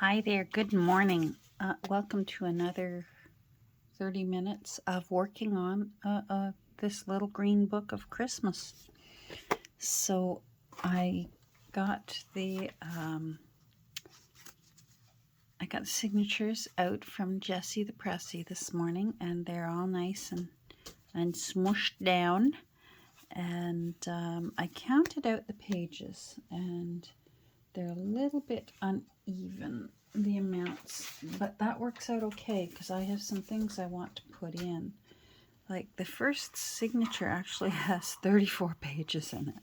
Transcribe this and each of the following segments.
Hi there, good morning. Welcome to another 30 minutes of working on this little green book of Christmas. So I got the signatures out from Jessie the Pressy this morning, and they're all nice and smushed down. And I counted out the pages, and they're a little bit uneven, the amounts, but that works out okay because I have some things I want to put in. Like the first signature actually has 34 pages in it,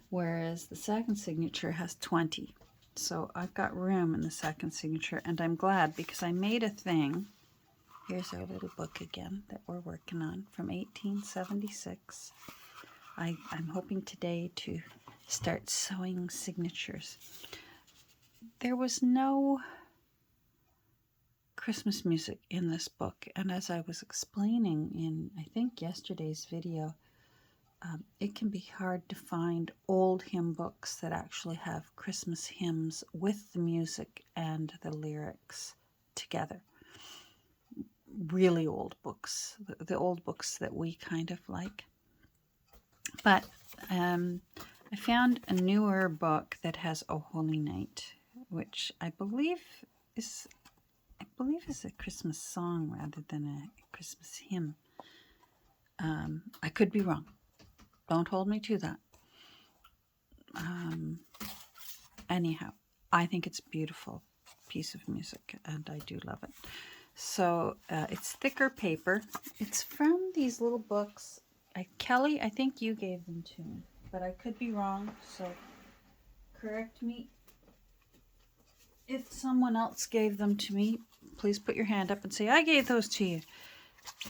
whereas the second signature has 20. So I've got room in the second signature, and I'm glad because I made a thing. Here's our little book again that we're working on from 1876. I'm hoping today to start sewing signatures. There was no Christmas music in this book, and as I was explaining in, I think, yesterday's video, it can be hard to find old hymn books that actually have Christmas hymns with the music and the lyrics together. Really old books, the old books that we kind of like. But I found a newer book that has O Holy Night, which I believe is a Christmas song rather than a Christmas hymn. I could be wrong. Don't hold me to that. Anyhow, I think it's a beautiful piece of music, and I do love it. So it's thicker paper. It's from these little books. Kelly, I think you gave them to me, but I could be wrong, so correct me. If someone else gave them to me, please put your hand up and say, I gave those to you.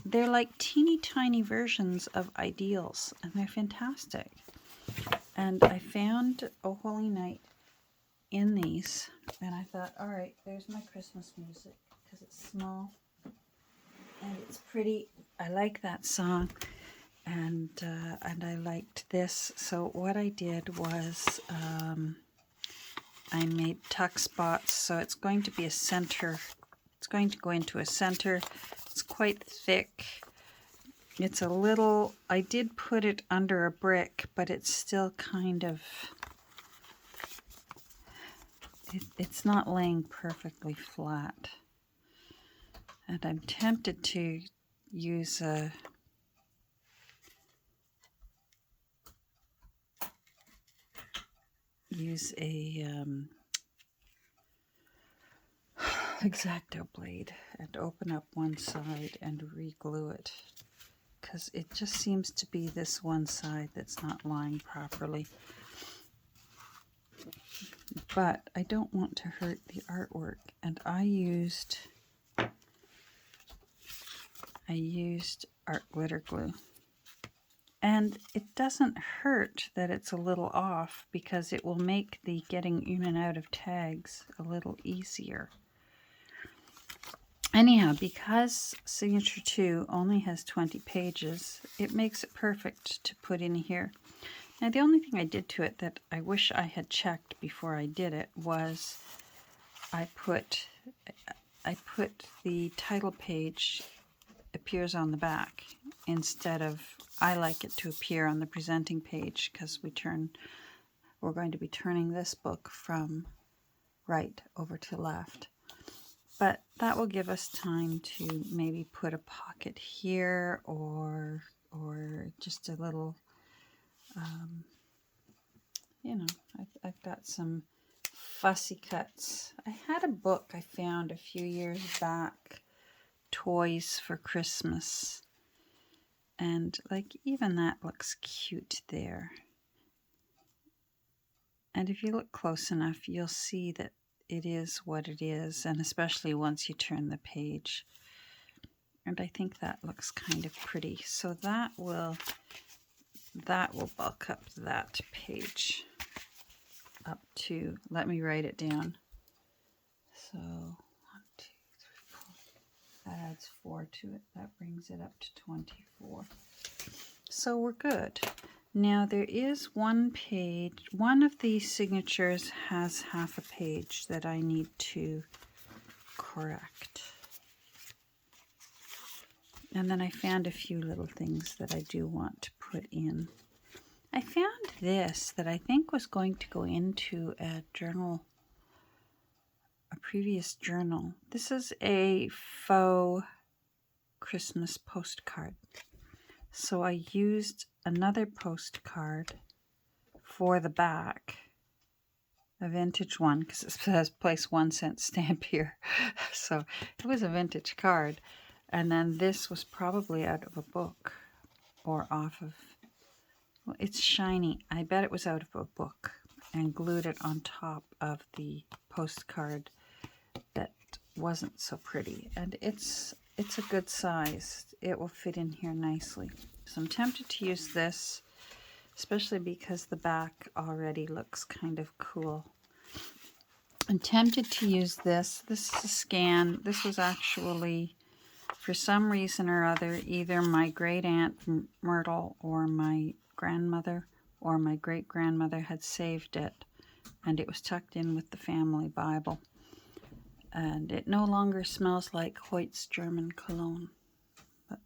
They're like teeny tiny versions of ideals, and they're fantastic. And I found O Holy Night in these, and I thought, all right, there's my Christmas music, because it's small and it's pretty. I like that song, and I liked this. So what I did was I made tuck spots, so it's going to be a center. It's going to go into a center. It's quite thick. It's a little, I did put it under a brick, but it's still kind of, it's not laying perfectly flat. And I'm tempted to use a X-Acto blade and open up one side and re-glue it, because it just seems to be this one side that's not lying properly. But I don't want to hurt the artwork, and I used art glitter glue. And it doesn't hurt that it's a little off, because it will make the getting in and out of tags a little easier. Anyhow, because Signature 2 only has 20 pages, it makes it perfect to put in here. Now, the only thing I did to it that I wish I had checked before I did it was I put the title page appears on the back instead of, I like it to appear on the presenting page, because we're going to be turning this book from right over to left. But that will give us time to maybe put a pocket here, or just a little, I've got some fussy cuts. I had a book I found a few years back, Toys for Christmas, and like even that looks cute there. And if you look close enough, you'll see that it is what it is, and especially once you turn the page. And I think that looks kind of pretty. So that will bulk up that page up to, let me write it down. So 1, 2, 3, 4. That adds 4 to it. That brings it up to 24. So we're good. Now there is one page, one of the signatures has half a page that I need to correct. And then I found a few little things that I do want to put in. I found this that I think was going to go into a journal, a previous journal. This is a faux Christmas postcard. So I used another postcard for the back, a vintage one, because it says place 1 cent stamp here. So it was a vintage card. And then this was probably out of a book or off of, well, it's shiny. I bet it was out of a book, and glued it on top of the postcard that wasn't so pretty. And it's a good size. It will fit in here nicely. So I'm tempted to use this, especially because the back already looks kind of cool. I'm tempted to use this. This is a scan. This was actually, for some reason or other, either my great aunt Myrtle or my grandmother or my great grandmother had saved it, and it was tucked in with the family Bible. And it no longer smells like Hoyt's German cologne, but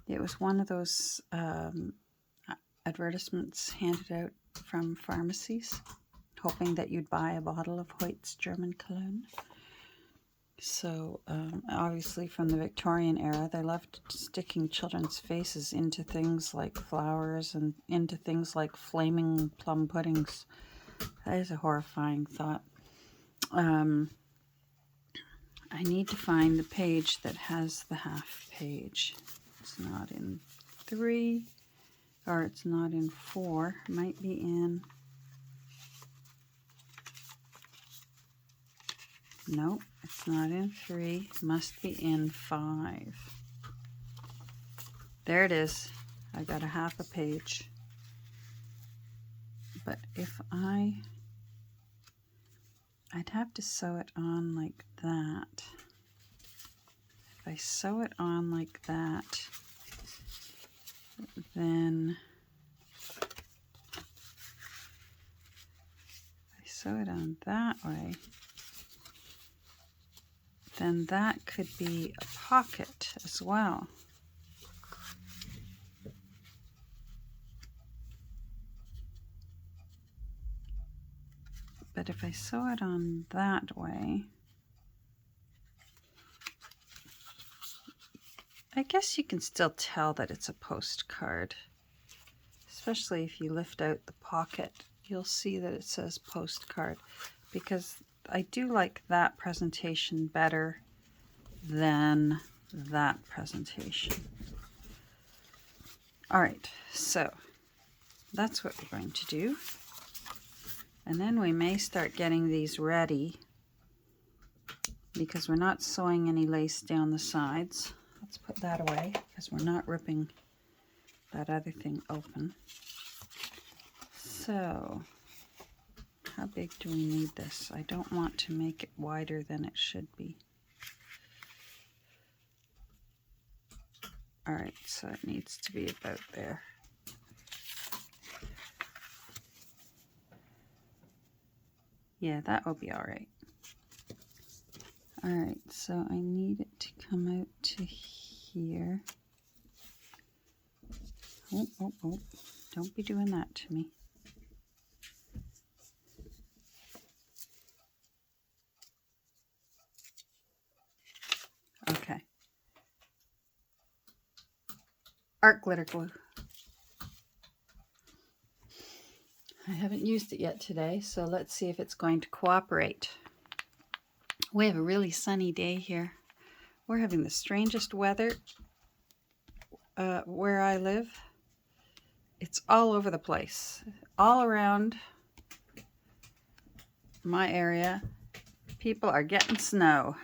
it was one of those advertisements handed out from pharmacies, hoping that you'd buy a bottle of Hoyt's German cologne. So obviously from the Victorian era, they loved sticking children's faces into things like flowers and into things like flaming plum puddings. That is a horrifying thought. I need to find the page that has the half page. It's not in 3, or it's not in 4. It might be in... Nope, it's not in 3. Must be in 5. There it is. I got a half a page. But if I'd have to sew it on like that. If I sew it on like that, then I sew it on that way, then that could be a pocket as well. But if I sew it on that way, I guess you can still tell that it's a postcard, especially if you lift out the pocket. You'll see that it says postcard, because I do like that presentation better than that presentation. All right, so that's what we're going to do. And then we may start getting these ready, because we're not sewing any lace down the sides. Let's put that away, because we're not ripping that other thing open. So, how big do we need this? I don't want to make it wider than it should be. All right, so it needs to be about there. Yeah, that will be all right. All right, so I need it to come out to here. Oh, oh, oh, don't be doing that to me. Okay. Art glitter glue. I haven't used it yet today, so let's see if it's going to cooperate. We have a really sunny day here. We're having the strangest weather where I live. It's all over the place. All around my area, people are getting snow.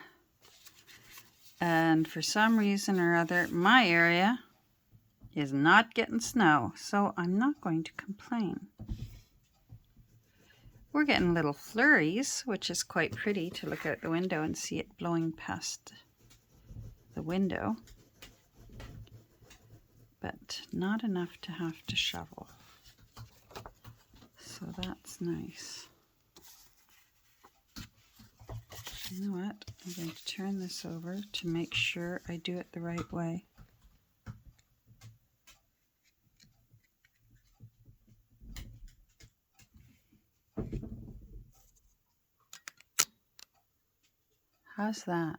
And for some reason or other, my area is not getting snow, so I'm not going to complain. We're getting little flurries, which is quite pretty to look out the window and see it blowing past the window. but not enough to have to shovel. So that's nice. You know what? I'm going to turn this over to make sure I do it the right way. How's that?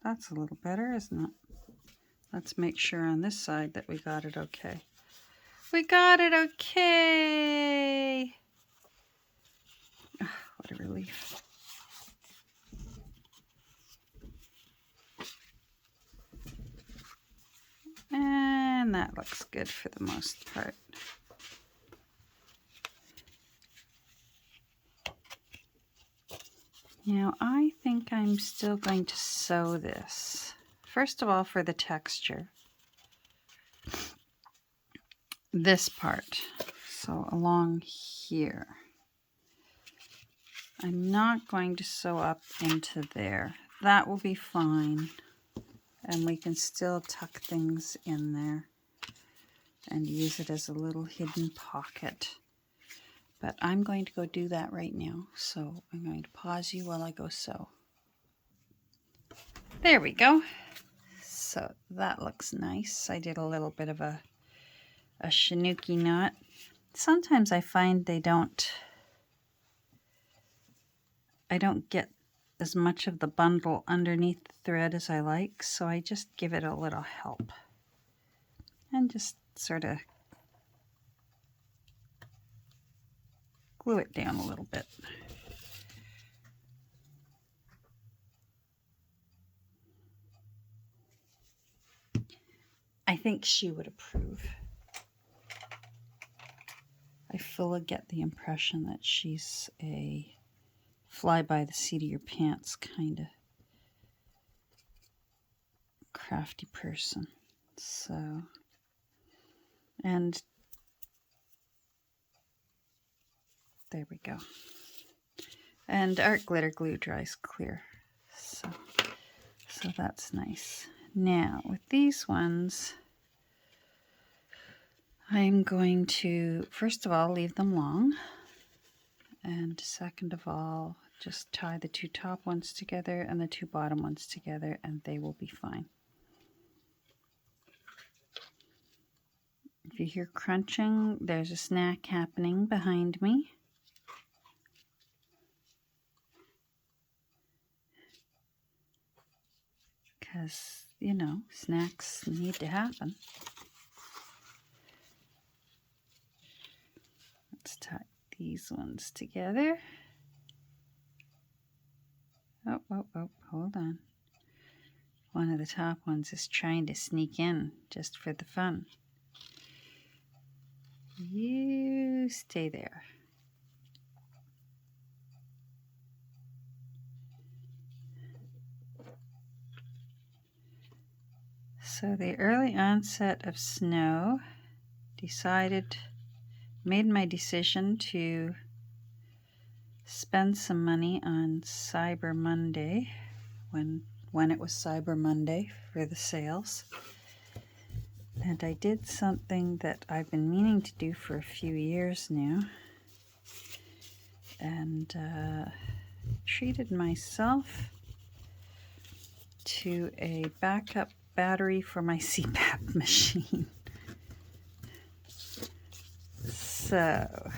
That's a little better, isn't it? Let's make sure on this side that we got it okay. We got it okay! Oh, what a relief. And that looks good for the most part. Now I think I'm still going to sew this. First of all, for the texture. This part. So along here. I'm not going to sew up into there. That will be fine. And we can still tuck things in there and use it as a little hidden pocket. But I'm going to go do that right now. So I'm going to pause you while I go sew. There we go. So that looks nice. I did a little bit of a Chinooki knot. Sometimes I find I don't get as much of the bundle underneath the thread as I like, so I just give it a little help and just sort of glue it down a little bit. I think she would approve. I fully get the impression that she's a fly by the seat of your pants kind of crafty person. So, and there we go. And art glitter glue dries clear. So that's nice. Now with these ones, I'm going to, first of all, leave them long. And second of all, just tie the two top ones together and the two bottom ones together, and they will be fine. If you hear crunching, there's a snack happening behind me. Because, you know, snacks need to happen. Let's tie these ones together. Oh, hold on. One of the top ones is trying to sneak in just for the fun. You stay there. So the early onset of snow made my decision to spend some money on Cyber Monday when it was Cyber Monday for the sales. And I did something that I've been meaning to do for a few years now, and treated myself to a backup battery for my CPAP machine. So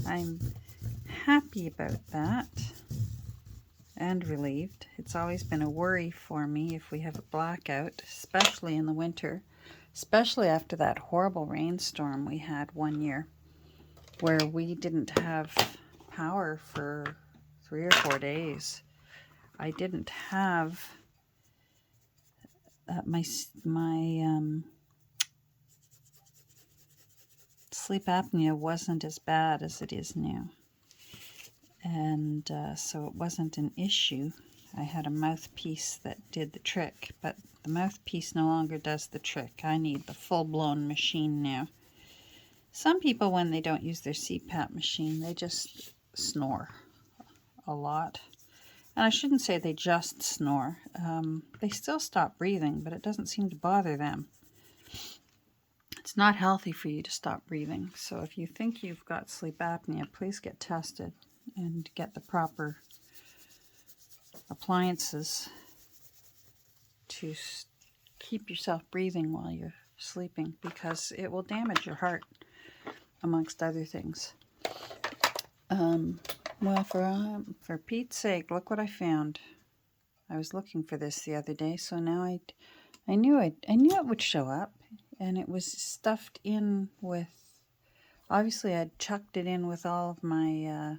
I'm happy about that and relieved. It's always been a worry for me if we have a blackout, especially in the winter, especially after that horrible rainstorm we had one year where we didn't have power for 3 or 4 days. I didn't have my sleep apnea wasn't as bad as it is now, and so it wasn't an issue. I had a mouthpiece that did the trick, but the mouthpiece no longer does the trick. I need the full-blown machine now. Some people, when they don't use their CPAP machine, they just snore a lot. And I shouldn't say they just snore. They still stop breathing, but it doesn't seem to bother them. It's not healthy for you to stop breathing. So if you think you've got sleep apnea, please get tested and get the proper appliances to keep yourself breathing while you're sleeping, because it will damage your heart, amongst other things. Well, for Pete's sake, look what I found. I was looking for this the other day, so now I knew it would show up, and it was stuffed in with. Obviously, I'd chucked it in with all of my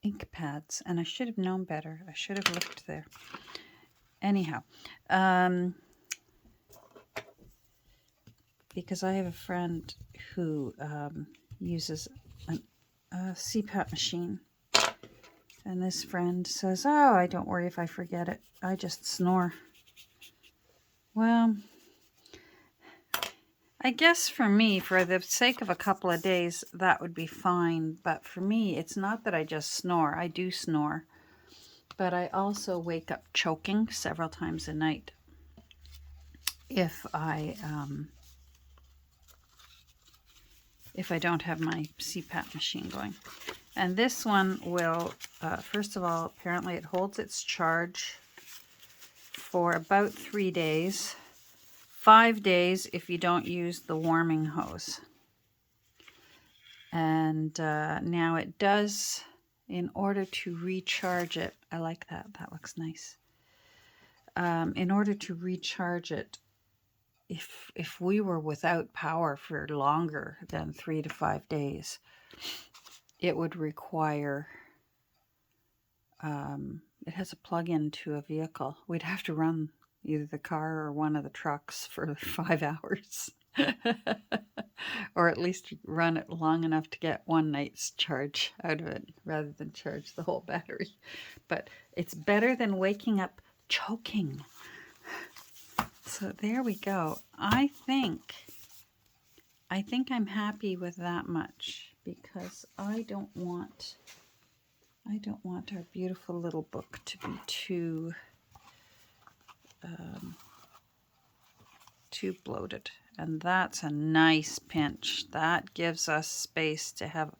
ink pads, and I should have known better. I should have looked there. Anyhow, because I have a friend who uses a CPAP machine, and this friend says, "Oh, I don't worry if I forget it. I just snore." Well, I guess for me, for the sake of a couple of days, that would be fine. But for me, it's not that I just snore. I do snore. But I also wake up choking several times a night if I don't have my CPAP machine going. And this one will, first of all, apparently it holds its charge for about 3 days. 5 days if you don't use the warming hose. And now it does, in order to recharge it, I like that, that looks nice. In order to recharge it, if we were without power for longer than 3 to 5 days, it would require, it has a plug-in to a vehicle. We'd have to run either the car or one of the trucks for 5 hours. Or at least run it long enough to get one night's charge out of it, rather than charge the whole battery. But it's better than waking up choking. So there we go. I think I'm happy with that much, because I don't want our beautiful little book to be too bloated. And that's a nice pinch. That gives us space to have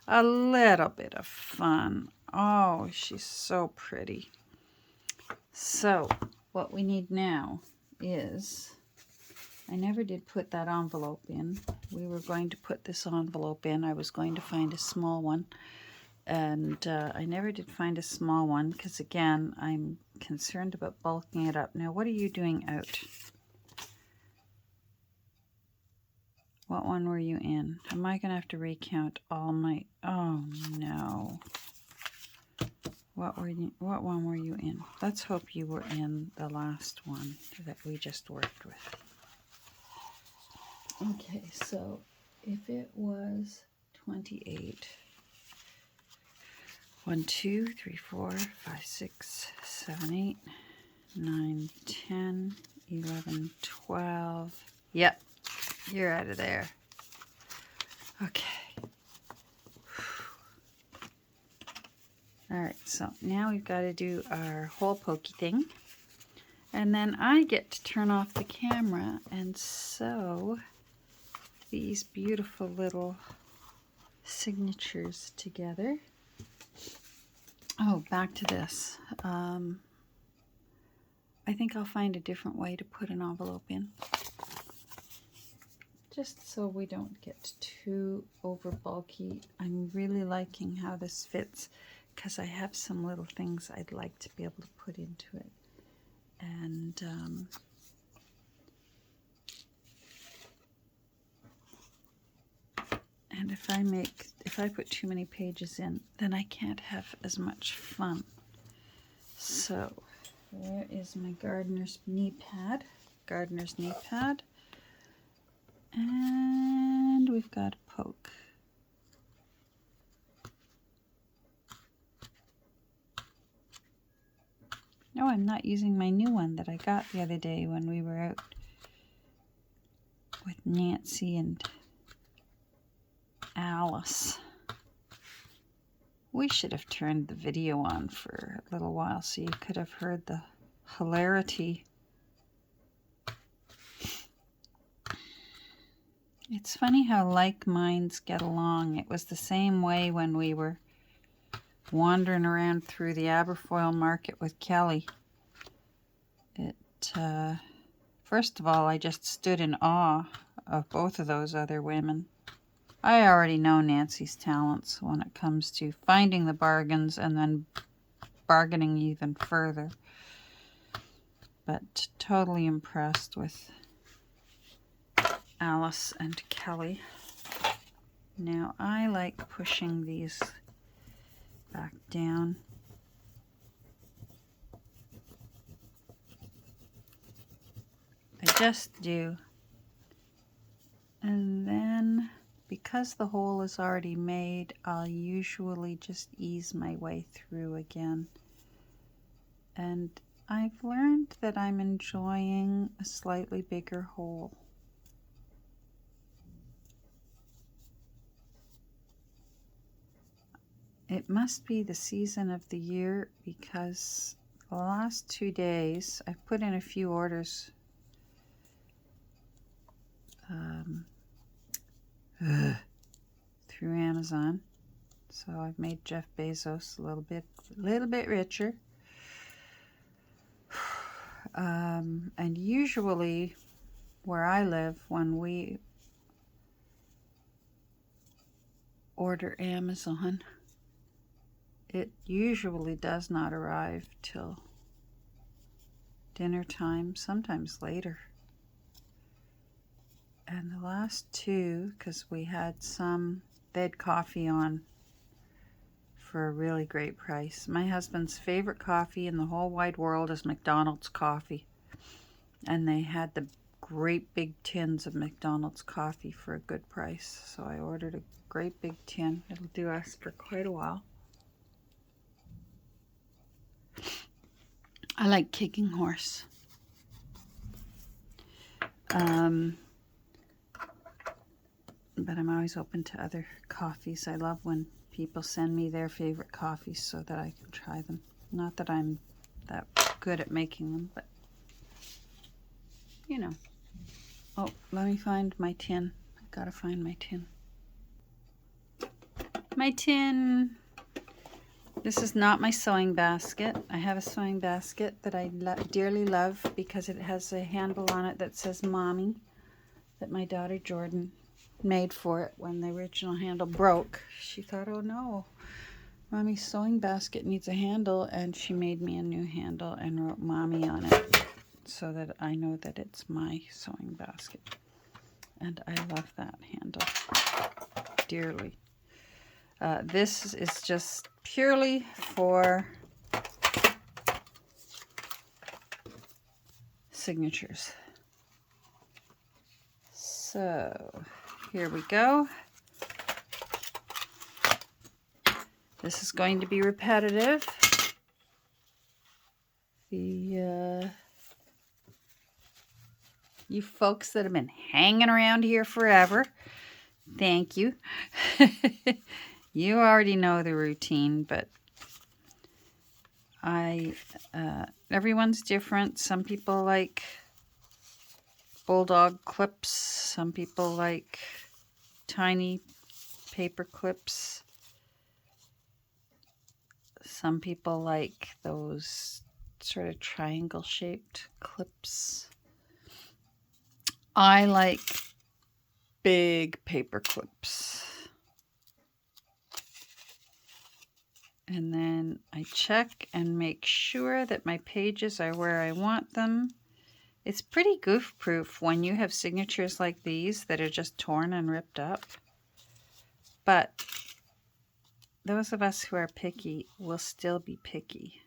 a little bit of fun. Oh, she's so pretty. So what we need now is, I never did put that envelope in. We were going to put this envelope in. I was going to find a small one. And I never did find a small one because, again, I'm concerned about bulking it up. Now, what are you doing out? What one were you in? Am I going to have to recount all my... Oh, no. What one were you in? Let's hope you were in the last one that we just worked with. Okay, so if it was 28... 1, 2, 3, 4, 5, 6, 7, 8, 9, 10, 11, 12. Yep, you're out of there. Okay. All right, so now we've got to do our hole pokey thing. And then I get to turn off the camera and sew these beautiful little signatures together. Oh, back to this. I think I'll find a different way to put an envelope in, just so we don't get too over bulky. I'm really liking how this fits, because I have some little things I'd like to be able to put into it. And if I put too many pages in, then I can't have as much fun. So there is my gardener's knee pad. And we've got a poke. No, I'm not using my new one that I got the other day when we were out with Nancy and Alice. We should have turned the video on for a little while so you could have heard the hilarity. It's funny how like minds get along. It was the same way when we were wandering around through the Aberfoyle market with Kelly. First of all, I just stood in awe of both of those other women. I already know Nancy's talents when it comes to finding the bargains and then bargaining even further. But totally impressed with Alice and Kelly. Now I like pushing these back down. I just do. And then, because the hole is already made, I'll usually just ease my way through again. And I've learned that I'm enjoying a slightly bigger hole. It must be the season of the year, because the last 2 days I've put in a few orders through Amazon. So I've made Jeff Bezos a little bit richer. And usually where I live, when we order Amazon, it usually does not arrive till dinner time, sometimes later. And the last two, because we had they had coffee on for a really great price. My husband's favorite coffee in the whole wide world is McDonald's coffee. And they had the great big tins of McDonald's coffee for a good price. So I ordered a great big tin. It'll do us for quite a while. I like Kicking Horse. But I'm always open to other coffees. I love when people send me their favorite coffees so that I can try them. Not that I'm that good at making them, but you know. Oh, let me find my tin. I've got to find my tin. My tin. This is not my sewing basket. I have a sewing basket that I dearly love because it has a handle on it that says Mommy, that my daughter Jordan made for it when the original handle broke. She thought, oh no, Mommy's sewing basket needs a handle, and she made me a new handle and wrote Mommy on it so that I know that it's my sewing basket. And I love that handle dearly. This is just purely for signatures. So here we go. This is going to be repetitive. You folks that have been hanging around here forever, thank you. You already know the routine, but everyone's different. Some people like bulldog clips. Some people like tiny paper clips. Some people like those sort of triangle shaped clips. I like big paper clips. And then I check and make sure that my pages are where I want them. It's pretty goof-proof when you have signatures like these that are just torn and ripped up. But those of us who are picky will still be picky.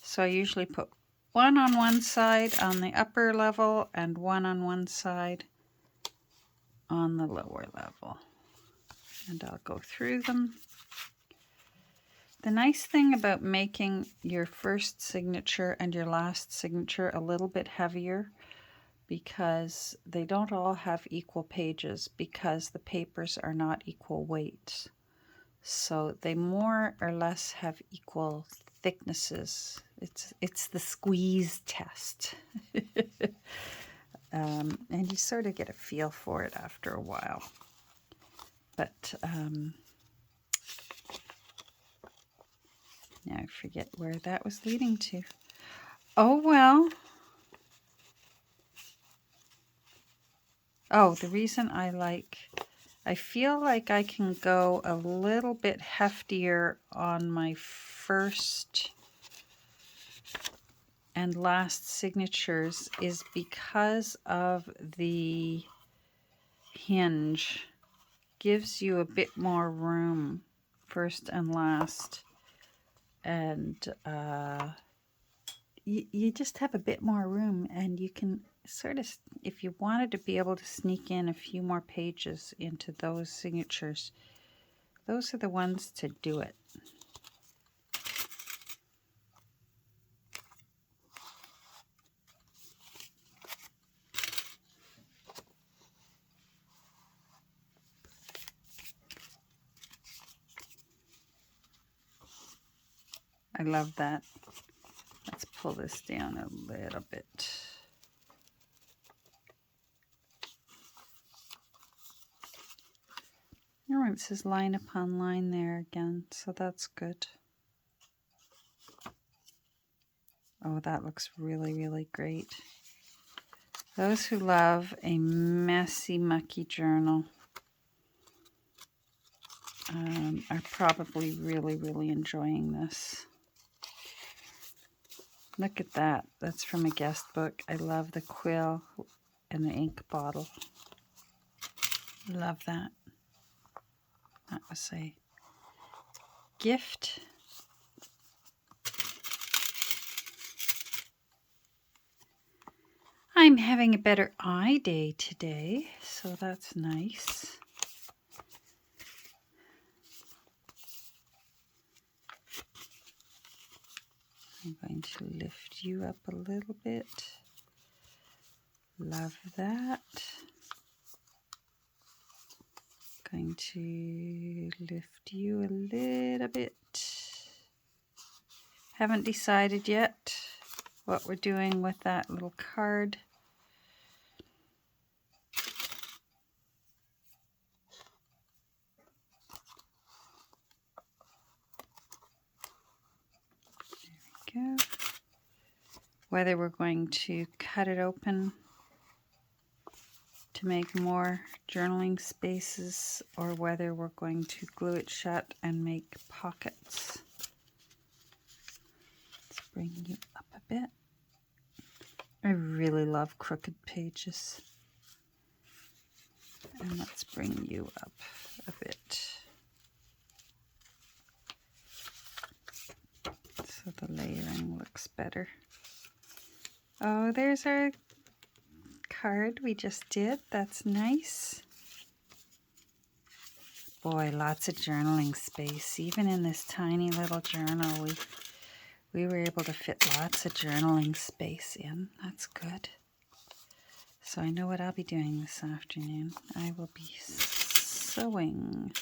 So I usually put one on one side on the upper level and one on one side on the lower level. And I'll go through them. The nice thing about making your first signature and your last signature a little bit heavier, because they don't all have equal pages, because the papers are not equal weight. So they more or less have equal thicknesses. It's the squeeze test. And you sort of get a feel for it after a while. But now I forget where that was leading to. Oh, well. Oh, the reason I feel like I can go a little bit heftier on my first and last signatures is because of the hinge. Gives you a bit more room, first and last. And you just have a bit more room, and you can sort of, if you wanted to be able to sneak in a few more pages into those signatures, those are the ones to do it. I love that. Let's pull this down a little bit. Oh, it says line upon line there again, so that's good. Oh, that looks really, really great. Those who love a messy, mucky journal are probably really, really enjoying this. Look at that. That's from a guest book. I love the quill and the ink bottle. Love that. That was a gift. I'm having a better eye day today, so that's nice. I'm going to lift you up a little bit. Love that. Going to lift you a little bit. Haven't decided yet what we're doing with that little card. There we go. Whether we're going to cut it open to make more journaling spaces, or whether we're going to glue it shut and make pockets. Let's bring you up a bit. I really love crooked pages. And let's bring you up a bit. So the layering looks better. Oh, there's our card we just did. That's nice. Boy, lots of journaling space. Even in this tiny little journal, we were able to fit lots of journaling space in. That's good. So I know what I'll be doing this afternoon. I will be sewing.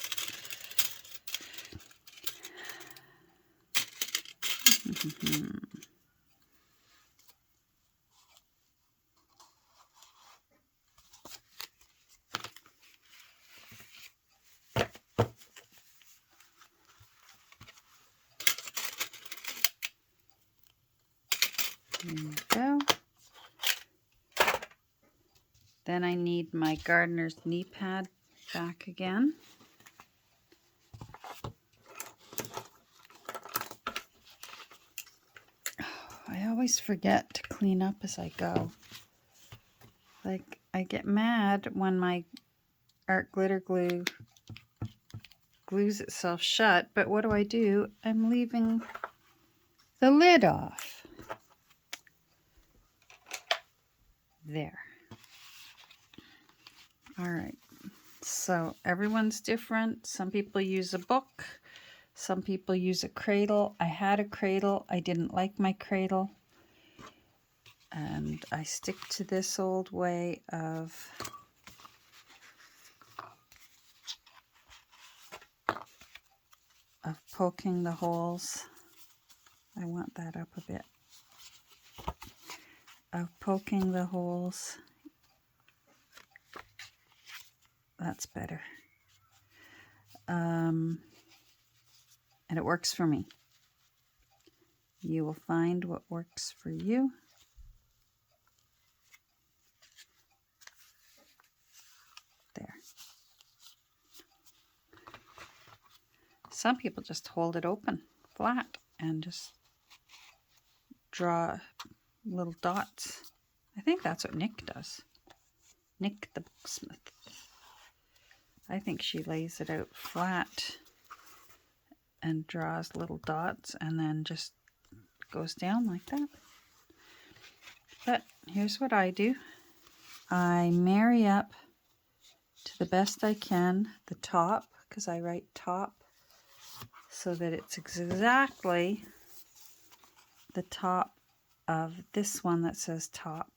There we go. Then I need my gardener's knee pad back again. I always forget to clean up as I go. Like, I get mad when my art glitter glue glues itself shut, but what do? I'm leaving the lid off. There. All right. So everyone's different. Some people use a book. Some people use a cradle. I had a cradle. I didn't like my cradle. And I stick to this old way of poking the holes. I want that up a bit. Of poking the holes That's better. And it works for me. You will find what works for you. There. Some people just hold it open flat and just draw little dots. I think that's what Nick does. Nick the booksmith. I think she lays it out flat and draws little dots and then just goes down like that. But here's what I do. I marry up to the best I can the top, because I write top, so that it's exactly the top of this one that says top,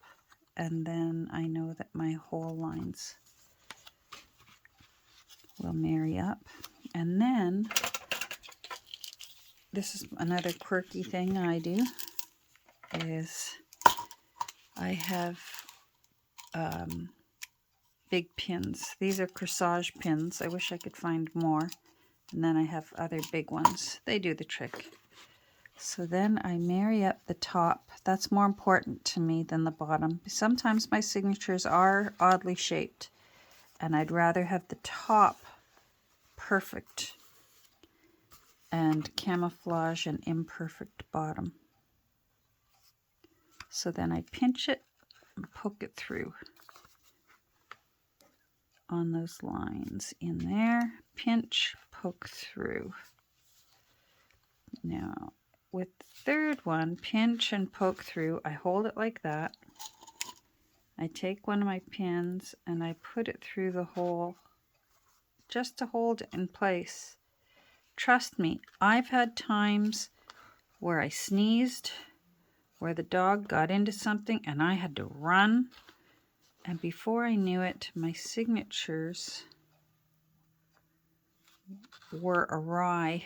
and then I know that my whole lines will marry up. And then this is another quirky thing I do, is I have big pins. These are corsage pins. I wish I could find more. And then I have other big ones. They do the trick. So then I marry up the top. That's more important to me than the bottom. Sometimes my signatures are oddly shaped, and I'd rather have the top perfect and camouflage an imperfect bottom. So then I pinch it and poke it through on those lines in there. Pinch, poke through. Now, with the third one, pinch and poke through, I hold it like that. I take one of my pins and I put it through the hole just to hold it in place. Trust me, I've had times where I sneezed, where the dog got into something and I had to run. And before I knew it, my signatures were awry.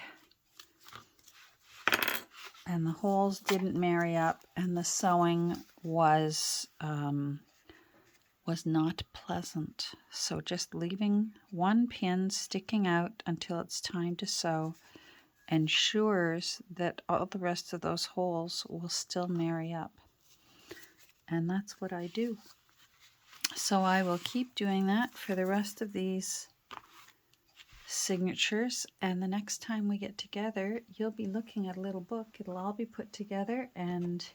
And the holes didn't marry up, and the sewing was not pleasant. So just leaving one pin sticking out until it's time to sew ensures that all the rest of those holes will still marry up. And that's what I do. So I will keep doing that for the rest of these signatures, and the next time we get together you'll be looking at a little book. It'll all be put together, and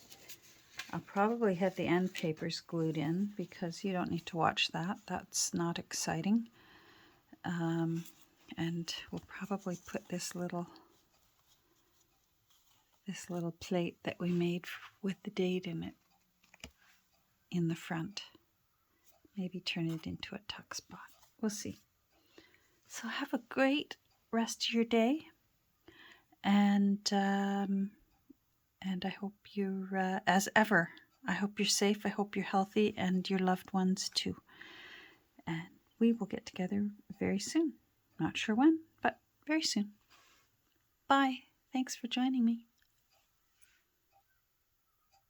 I'll probably have the end papers glued in because you don't need to watch that. That's not exciting. And we'll probably put this little plate that we made with the date in it in the front. Maybe turn it into a tuck spot. We'll see. So have a great rest of your day, and I hope you're, as ever, I hope you're safe, I hope you're healthy, and your loved ones too. And we will get together very soon. Not sure when, but very soon. Bye. Thanks for joining me.